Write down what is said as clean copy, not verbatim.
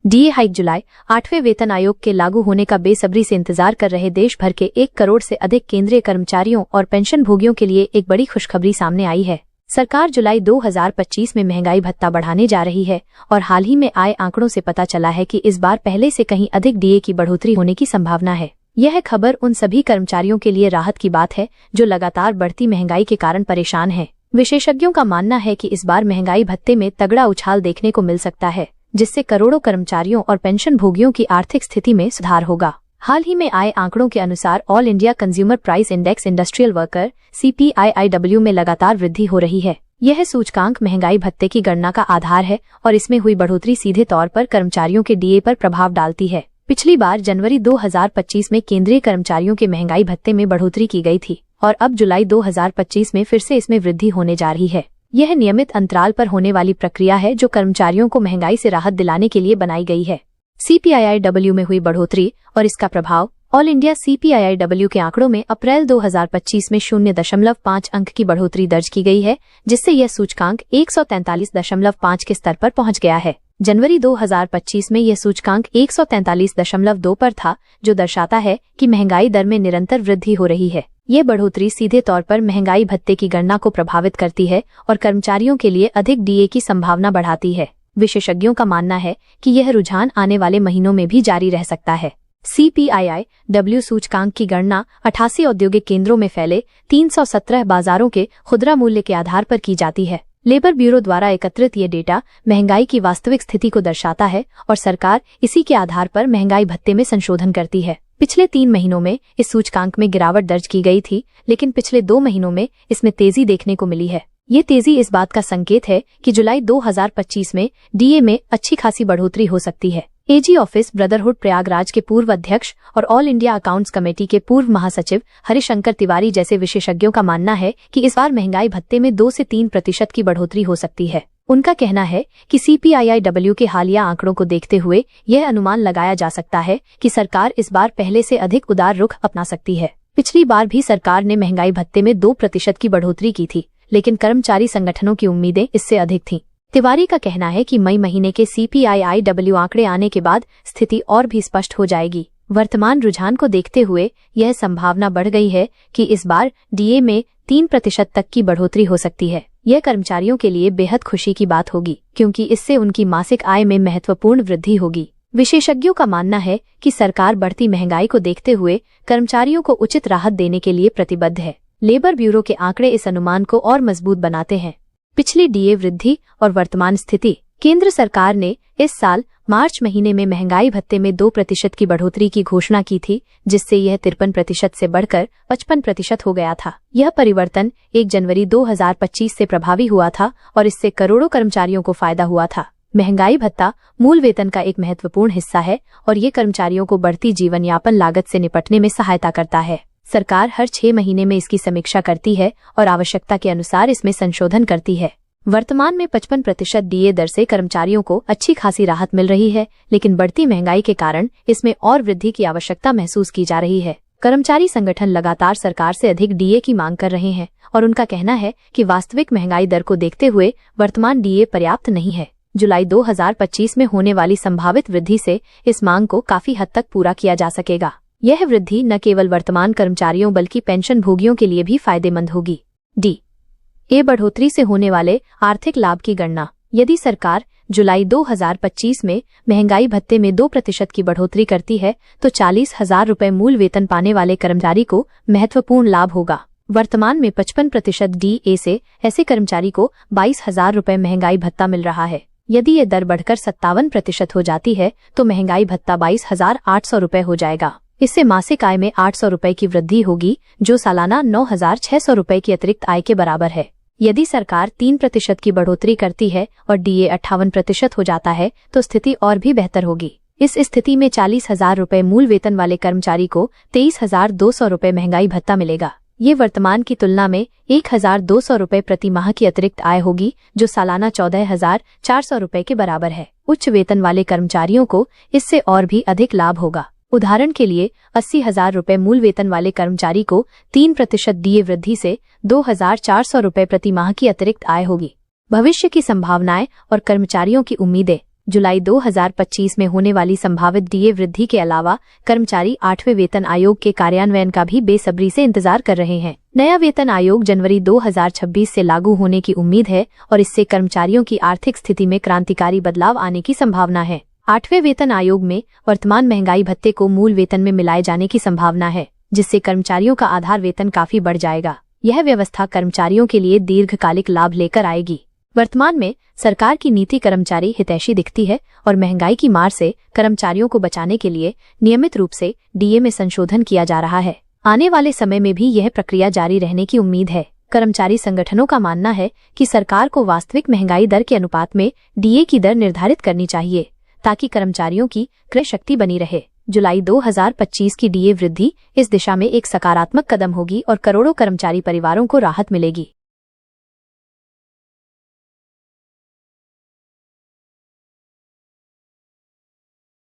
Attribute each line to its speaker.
Speaker 1: DA hike. जुलाई 8वें वेतन आयोग के लागू होने का बेसब्री से इंतजार कर रहे देश भर के 1 करोड़ से अधिक केंद्रीय कर्मचारियों और पेंशन भोगियों के लिए एक बड़ी खुशखबरी सामने आई है। सरकार जुलाई 2025 में महंगाई भत्ता बढ़ाने जा रही है और हाल ही में आए आंकड़ों से पता चला है कि इस बार पहले से कहीं अधिक डीए की बढ़ोतरी होने की संभावना है। यह खबर उन सभी कर्मचारियों के लिए राहत की बात है जो लगातार बढ़ती महंगाई के कारण परेशान हैं। विशेषज्ञों का मानना है कि इस बार महंगाई भत्ते में तगड़ा उछाल देखने को मिल सकता है, जिससे करोड़ों कर्मचारियों और पेंशन भोगियों की आर्थिक स्थिति में सुधार होगा। हाल ही में आए आंकड़ों के अनुसार all India consumer price index industrial worker CPIIW में लगातार वृद्धि हो रही है। यह सूचकांक महंगाई भत्ते की गणना का आधार है और इसमें हुई बढ़ोतरी सीधे तौर पर कर्मचारियों के डीए पर प्रभाव डालती है। पिछली बार जनवरी 2025 में केंद्रीय कर्मचारियों के महंगाई भत्ते में बढ़ोतरी की गई थी और अब जुलाई 2025 में फिर से इसमें वृद्धि होने जा रही है। यह नियमित अंतराल पर होने वाली प्रक्रिया है जो कर्मचारियों को महंगाई से राहत दिलाने के लिए बनाई गई है। CPIIW में हुई बढ़ोतरी और इसका प्रभाव। ऑल इंडिया CPIIW के आंकड़ों में अप्रैल 2025 में 0.5 अंक की बढ़ोतरी दर्ज की गई है, जिससे यह सूचकांक 143.5 के स्तर पर पहुंच गया है। जनवरी 2025 में यह सूचकांक 143.2 पर था, जो दर्शाता है कि महंगाई दर में निरंतर वृद्धि हो रही है। ये बढ़ोतरी सीधे तौर पर महंगाई भत्ते की गणना को प्रभावित करती है और कर्मचारियों के लिए अधिक डीए की संभावना बढ़ाती है। विशेषज्ञों का मानना है कि यह रुझान आने वाले महीनों में भी जारी रह सकता है। CPIIW सूचकांक की गणना 88 औद्योगिक केंद्रों में फैले 317 बाजारों के खुदरा मूल्य के आधार पर की जाती है। लेबर ब्यूरो द्वारा एकत्रित ये डेटा महंगाई की वास्तविक स्थिति को दर्शाता है और सरकार इसी के आधार पर महंगाई भत्ते में संशोधन करती है। पिछले 3 महीनों में इस सूचकांक में गिरावट दर्ज की गई थी, लेकिन पिछले 2 महीनों में इसमें तेजी देखने को मिली है। ये तेजी इस बात का संकेत है कि जुलाई 2025 में डीए में अच्छी खासी बढ़ोतरी हो सकती है। AG ऑफिस ब्रदरहुड प्रयागराज के पूर्व अध्यक्ष और ऑल इंडिया अकाउंट्स कमेटी के पूर्व महासचिव हरिशंकर तिवारी जैसे विशेषज्ञों का मानना है कि इस बार महंगाई भत्ते में 2 से 3% की बढ़ोतरी हो सकती है। उनका कहना है कि CPIIW के हालिया आंकड़ों को देखते हुए यह अनुमान लगाया जा सकता है कि सरकार इस बार पहले से अधिक उदार रुख अपना सकती है। पिछली बार भी सरकार ने महंगाई भत्ते में 2% की बढ़ोतरी की थी, लेकिन कर्मचारी संगठनों की उम्मीदें इससे अधिक थीं। तिवारी का कहना है कि मई महीने के CPIIW आंकड़े आने के बाद स्थिति और भी स्पष्ट हो जाएगी। वर्तमान रुझान को देखते हुए यह संभावना बढ़ गई है कि इस बार डीए में 3% तक की बढ़ोतरी हो सकती है। यह कर्मचारियों के लिए बेहद खुशी की बात होगी, क्योंकि इससे उनकी मासिक आय में महत्वपूर्ण वृद्धि होगी। विशेषज्ञों का मानना है कि सरकार बढ़ती महंगाई को देखते हुए कर्मचारियों को उचित राहत देने के लिए प्रतिबद्ध है। लेबर ब्यूरो के आंकड़े इस अनुमान को और मजबूत बनाते हैं। पिछली डीए वृद्धि और वर्तमान स्थिति। केंद्र सरकार ने इस साल मार्च महीने में महंगाई भत्ते में 2% की बढ़ोतरी की घोषणा की थी, जिससे यह 53% से बढ़कर 55% हो गया था। यह परिवर्तन 1 जनवरी 2025 से प्रभावी हुआ था और इससे करोड़ों कर्मचारियों को फायदा हुआ था। महंगाई भत्ता मूल वेतन का एक महत्वपूर्ण हिस्सा है और ये कर्मचारियों को बढ़ती जीवन यापन लागत से निपटने में सहायता करता है। सरकार हर 6 महीने में इसकी समीक्षा करती है और आवश्यकता के अनुसार इसमें संशोधन करती है। वर्तमान में 55% डीए दर से कर्मचारियों को अच्छी खासी राहत मिल रही है, लेकिन बढ़ती महंगाई के कारण इसमें और वृद्धि की आवश्यकता महसूस की जा रही है। कर्मचारी संगठन लगातार सरकार से अधिक डीए की मांग कर रहे हैं और उनका कहना है कि वास्तविक महंगाई दर को देखते हुए वर्तमान डीए पर्याप्त नहीं है। जुलाई 2025 में होने वाली संभावित वृद्धि से इस मांग को काफी हद तक पूरा किया जा सकेगा। यह वृद्धि न केवल वर्तमान कर्मचारियों बल्कि पेंशन भोगियों के लिए भी फायदेमंद होगी। डीए बढ़ोतरी से होने वाले आर्थिक लाभ की गणना। यदि सरकार जुलाई 2025 में महंगाई भत्ते में 2% की बढ़ोतरी करती है तो 40,000 रुपए मूल वेतन पाने वाले कर्मचारी को महत्वपूर्ण लाभ होगा। वर्तमान में 55% डीए से ऐसे कर्मचारी को 22,000 रुपए महंगाई भत्ता मिल रहा है। यदि ये दर बढ़कर 57% हो जाती है तो महंगाई भत्ता 22,800 रुपए हो जाएगा। इससे मासिक आय में 800 रुपए की वृद्धि होगी, जो सालाना 9,600 रुपए की अतिरिक्त आय के बराबर है। यदि सरकार 3% की बढ़ोतरी करती है और डीए 58% हो जाता है तो स्थिति और भी बेहतर होगी। इस स्थिति में 40,000 रुपए मूल वेतन वाले कर्मचारी को 23,200 रुपए महंगाई भत्ता मिलेगा। ये वर्तमान की तुलना में 1,200 रुपए प्रति माह की अतिरिक्त आय होगी, जो सालाना 14,400 रुपए के बराबर है। उच्च वेतन वाले कर्मचारियों को इससे और भी अधिक लाभ होगा। उदाहरण के लिए 80,000 रुपए मूल वेतन वाले कर्मचारी को 3% डीए वृद्धि से 2,400 रुपए प्रति माह की अतिरिक्त आय होगी। भविष्य की संभावनाएं और कर्मचारियों की उम्मीदें। जुलाई 2025 में होने वाली संभावित डीए वृद्धि के अलावा कर्मचारी 8वें वेतन आयोग के कार्यान्वयन का भी बेसब्री से इंतजार कर रहे हैं। नया वेतन आयोग जनवरी 2026 से लागू होने की उम्मीद है और इससे कर्मचारियों की आर्थिक स्थिति में क्रांतिकारी बदलाव आने की संभावना है। 8वें वेतन आयोग में वर्तमान महंगाई भत्ते को मूल वेतन में मिलाए जाने की संभावना है, जिससे कर्मचारियों का आधार वेतन काफी बढ़ जाएगा। यह व्यवस्था कर्मचारियों के लिए दीर्घकालिक लाभ लेकर आएगी। वर्तमान में सरकार की नीति कर्मचारी हितैषी दिखती है और महंगाई की मार से कर्मचारियों को बचाने के लिए नियमित रूप से डीए में संशोधन किया जा रहा है। आने वाले समय में भी यह प्रक्रिया जारी रहने की उम्मीद है। कर्मचारी संगठनों का मानना है कि सरकार को वास्तविक महंगाई दर के अनुपात में डीए की दर निर्धारित करनी चाहिए, ताकि कर्मचारियों की क्रय शक्ति बनी रहे। जुलाई 2025 की डीए वृद्धि इस दिशा में एक सकारात्मक कदम होगी और करोड़ों कर्मचारी परिवारों को राहत मिलेगी।